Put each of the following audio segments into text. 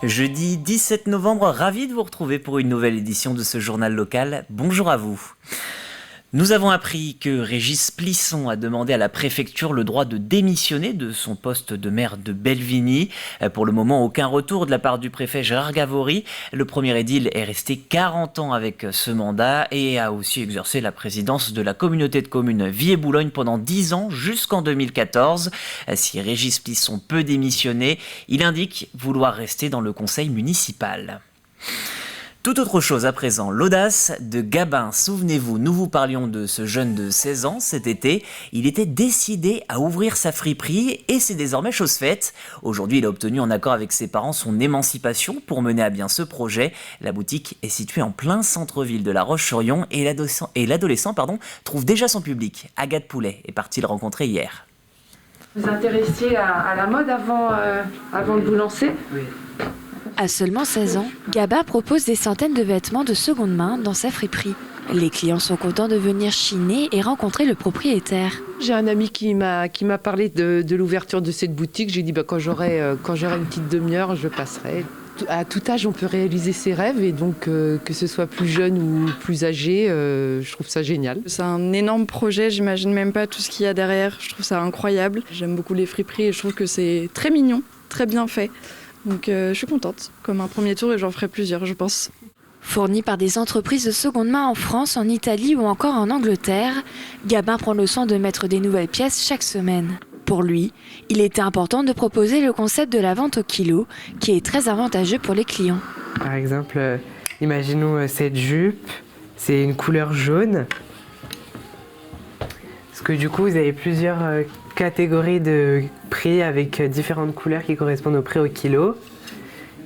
Jeudi 17 novembre, ravi de vous retrouver pour une nouvelle édition de ce journal local. Bonjour à vous. Nous avons appris que Régis Plisson a demandé à la préfecture le droit de démissionner de son poste de maire de Belvigny. Pour le moment, aucun retour de la part du préfet Gérard Gavory. Le premier édile est resté 40 ans avec ce mandat et a aussi exercé la présidence de la communauté de communes Vier-Boulogne pendant 10 ans jusqu'en 2014. Si Régis Plisson peut démissionner, il indique vouloir rester dans le conseil municipal. Tout autre chose à présent, l'audace de Gabin. Souvenez-vous, nous vous parlions de ce jeune de 16 ans cet été. Il était décidé à ouvrir sa friperie et c'est désormais chose faite. Aujourd'hui, il a obtenu en accord avec ses parents son émancipation pour mener à bien ce projet. La boutique est située en plein centre-ville de La Roche-sur-Yon et l'adolescent trouve déjà son public. Agathe Poulet est partie le rencontrer hier. Vous vous intéressiez à la mode avant de vous lancer ? Oui. À seulement 16 ans, Gabin propose des centaines de vêtements de seconde main dans sa friperie. Les clients sont contents de venir chiner et rencontrer le propriétaire. J'ai un ami qui m'a parlé de l'ouverture de cette boutique. J'ai dit quand j'aurai une petite demi-heure, je passerai. À tout âge, on peut réaliser ses rêves et donc que ce soit plus jeune ou plus âgé, je trouve ça génial. C'est un énorme projet, j'imagine même pas tout ce qu'il y a derrière. Je trouve ça incroyable. J'aime beaucoup les friperies et je trouve que c'est très mignon, très bien fait. Donc je suis contente, comme un premier tour et j'en ferai plusieurs, je pense. Fourni par des entreprises de seconde main en France, en Italie ou encore en Angleterre, Gabin prend le soin de mettre des nouvelles pièces chaque semaine. Pour lui, il était important de proposer le concept de la vente au kilo, qui est très avantageux pour les clients. Par exemple, imaginons cette jupe, c'est une couleur jaune. Parce que du coup, vous avez plusieurs catégories de prix avec différentes couleurs qui correspondent au prix au kilo.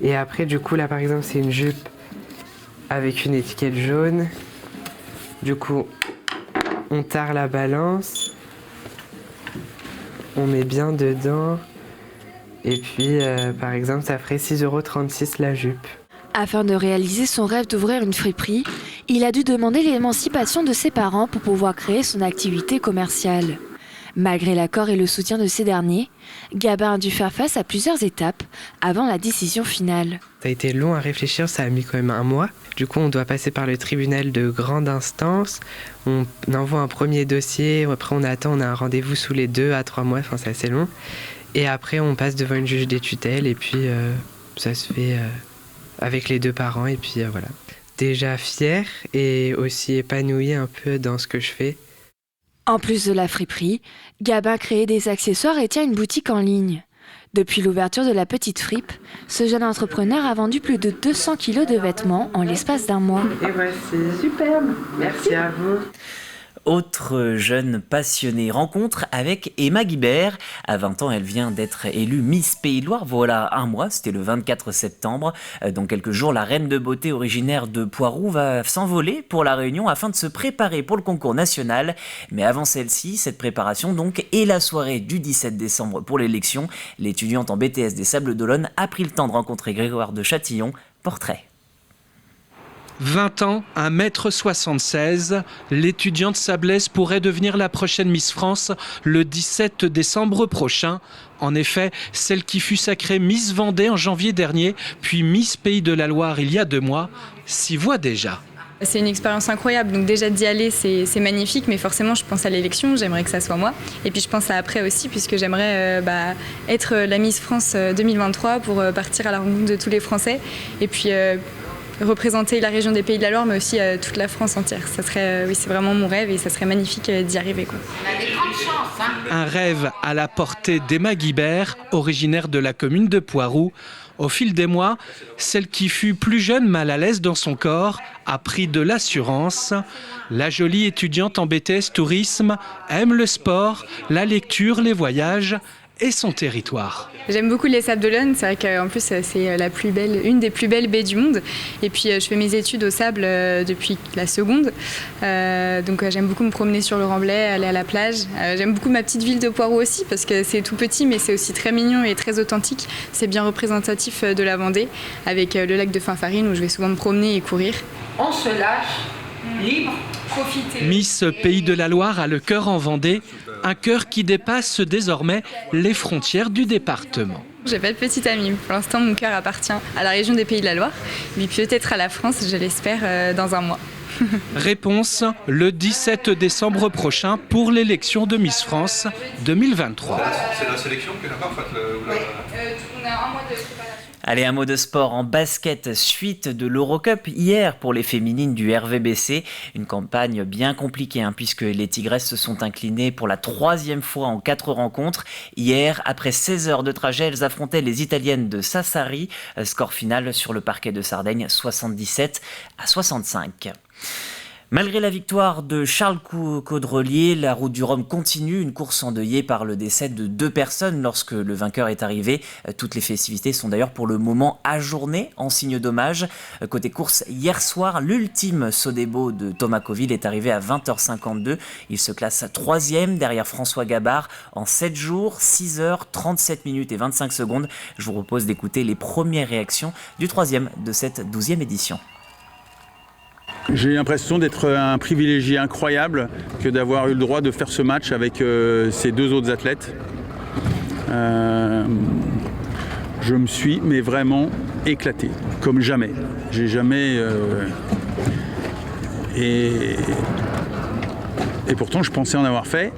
Et après, du coup, là par exemple, c'est une jupe avec une étiquette jaune. Du coup, on tare la balance. On met bien dedans. Et puis, par exemple, ça ferait 6,36 € la jupe. Afin de réaliser son rêve d'ouvrir une friperie, il a dû demander l'émancipation de ses parents pour pouvoir créer son activité commerciale. Malgré l'accord et le soutien de ces derniers, Gabin a dû faire face à plusieurs étapes avant la décision finale. Ça a été long à réfléchir, ça a mis quand même un mois. Du coup, on doit passer par le tribunal de grande instance. On envoie un premier dossier, après on attend, on a un rendez-vous sous les 2 à 3 mois, enfin c'est assez long. Et après, on passe devant une juge des tutelles et puis ça se fait avec les 2 parents et puis voilà. Déjà fier et aussi épanoui un peu dans ce que je fais. En plus de la friperie, Gabin crée des accessoires et tient une boutique en ligne. Depuis l'ouverture de la petite fripe, ce jeune entrepreneur a vendu plus de 200 kilos de vêtements en l'espace d'un mois. Et voici, superbe. Merci à vous. Autre jeune passionnée, rencontre avec Emma Guibert. À 20 ans, elle vient d'être élue Miss Pays de Loire. Voilà un mois, c'était le 24 septembre. Dans quelques jours, la reine de beauté originaire de Poiroux va s'envoler pour la Réunion afin de se préparer pour le concours national. Mais avant celle-ci, cette préparation donc, et la soirée du 17 décembre pour l'élection, l'étudiante en BTS des Sables d'Olonne a pris le temps de rencontrer Grégoire de Châtillon. Portrait. 20 ans, 1,76 m, l'étudiante sablaise pourrait devenir la prochaine Miss France le 17 décembre prochain. En effet, celle qui fut sacrée Miss Vendée en janvier dernier, puis Miss Pays de la Loire il y a 2 mois, s'y voit déjà. C'est une expérience incroyable, donc déjà d'y aller c'est magnifique, mais forcément je pense à l'élection, j'aimerais que ça soit moi. Et puis je pense à après aussi, puisque j'aimerais être la Miss France 2023 pour partir à la rencontre de tous les Français. Et puis représenter la région des Pays de la Loire, mais aussi toute la France entière. Ça serait, c'est vraiment mon rêve et ça serait magnifique d'y arriver, quoi. On a des grandes chances, hein. Un rêve à la portée d'Emma Guibert, originaire de la commune de Poiroux. Au fil des mois, celle qui fut plus jeune, mal à l'aise dans son corps, a pris de l'assurance. La jolie étudiante en BTS Tourisme aime le sport, la lecture, les voyages et son territoire. J'aime beaucoup les Sables d'Olonne, c'est vrai qu'en plus c'est une des plus belles baies du monde. Et puis je fais mes études au Sable depuis la seconde, donc j'aime beaucoup me promener sur le Remblai, aller à la plage. J'aime beaucoup ma petite ville de Poiroux aussi parce que c'est tout petit mais c'est aussi très mignon et très authentique. C'est bien représentatif de la Vendée avec le lac de Finfarine où je vais souvent me promener et courir. On se lâche, libre, profiter. Miss Pays de la Loire a le cœur en Vendée, un cœur qui dépasse désormais les frontières du département. J'ai pas de petite amie. Pour l'instant, mon cœur appartient à la région des Pays de la Loire, mais peut-être à la France, je l'espère, dans un mois. Réponse le 17 décembre prochain pour l'élection de Miss France 2023. C'est la sélection qui est là-bas, en fait. On a un mois de préparation. Allez, un mot de sport en basket, suite de l'Eurocup hier pour les féminines du RVBC. Une campagne bien compliquée puisque les Tigresses se sont inclinées pour la 3e fois en 4 rencontres. Hier, après 16 heures de trajet, elles affrontaient les Italiennes de Sassari. Score final sur le parquet de Sardaigne, 77-65. Malgré la victoire de Charles Caudrelier, la route du Rhum continue, une course endeuillée par le décès de 2 personnes lorsque le vainqueur est arrivé. Toutes les festivités sont d'ailleurs pour le moment ajournées en signe d'hommage. Côté course, hier soir, l'ultime Sodebo de Thomas Coville est arrivé à 20h52. Il se classe 3e derrière François Gabard en 7 jours, 6 heures, 37 minutes et 25 secondes. Je vous propose d'écouter les premières réactions du 3e de cette 12e édition. J'ai l'impression d'être un privilégié incroyable que d'avoir eu le droit de faire ce match avec ces 2 autres athlètes. Je me suis vraiment éclaté, comme jamais. J'ai jamais... Et pourtant, je pensais en avoir fait.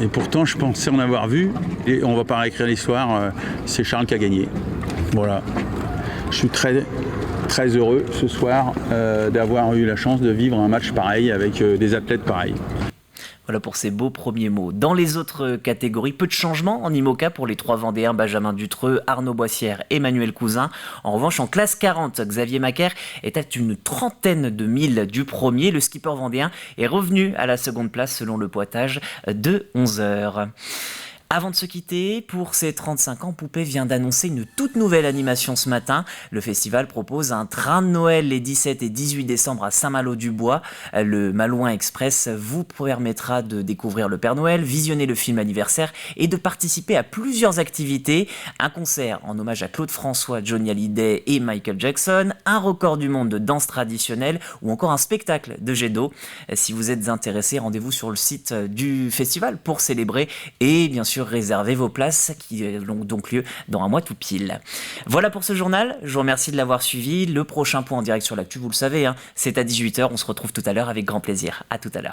Et pourtant, je pensais en avoir vu. Et on va pas réécrire l'histoire. C'est Charles qui a gagné. Voilà. Je suis très heureux ce soir d'avoir eu la chance de vivre un match pareil avec des athlètes pareils. Voilà pour ces beaux premiers mots. Dans les autres catégories, peu de changements en IMOCA pour les 3 Vendéens, Benjamin Dutreux, Arnaud Boissière, Emmanuel Cousin. En revanche, en classe 40, Xavier Macaire est à une 30aine de milles du premier. Le skipper vendéen est revenu à la seconde place selon le pointage de 11 heures. Avant de se quitter, pour ses 35 ans, Poupée vient d'annoncer une toute nouvelle animation ce matin. Le festival propose un train de Noël les 17 et 18 décembre à Saint-Malo-du-Bois. Le Malouin Express vous permettra de découvrir le Père Noël, visionner le film anniversaire et de participer à plusieurs activités. Un concert en hommage à Claude François, Johnny Hallyday et Michael Jackson, un record du monde de danse traditionnelle ou encore un spectacle de jet d'eau. Si vous êtes intéressé, rendez-vous sur le site du festival pour célébrer et bien sûr réservez vos places qui auront donc lieu dans un mois tout pile. Voilà pour ce journal, je vous remercie de l'avoir suivi. Le prochain point en direct sur l'actu, vous le savez, c'est à 18h, on se retrouve tout à l'heure avec grand plaisir. À tout à l'heure.